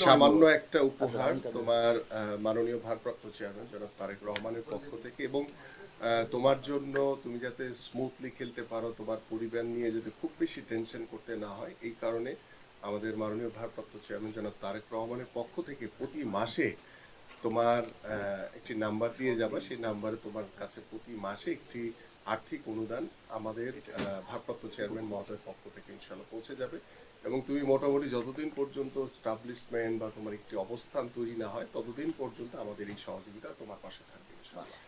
সামান্য একটা উপহার তোমার মাননীয় ভারপ্রাপ্ত চেয়ারম্যান জনাব তারেক রহমানের পক্ষ থেকে, এবং তোমার জন্য তুমি যাতে স্মুথলি খেলতে পারো, তোমার পরিবার নিয়ে যদি খুব বেশি টেনশন করতে না হয়, এই কারণে আমাদের মাননীয় ভারপ্রাপ্ত চেয়ারম্যান জনাব তারেক রহমানের পক্ষ থেকে প্রতি মাসে তোমার একটি নাম্বার দিয়ে যাবে। সেই নাম্বারে তোমার কাছে প্রতি মাসে একটি আর্থিক অনুদান আমাদের ভারপ্রাপ্ত চেয়ারম্যান মহোদয়ের পক্ষ থেকে ইনশাল্লাহ পৌঁছে যাবে, এবং তুমি মোটামুটি যতদিন পর্যন্ত স্টাবলিশমেন্ট বা তোমার একটি অবস্থান তৈরি না হয় ততদিন পর্যন্ত আমাদের এই সহযোগিতা তোমার পাশে থাকবে ইনশাআল্লাহ।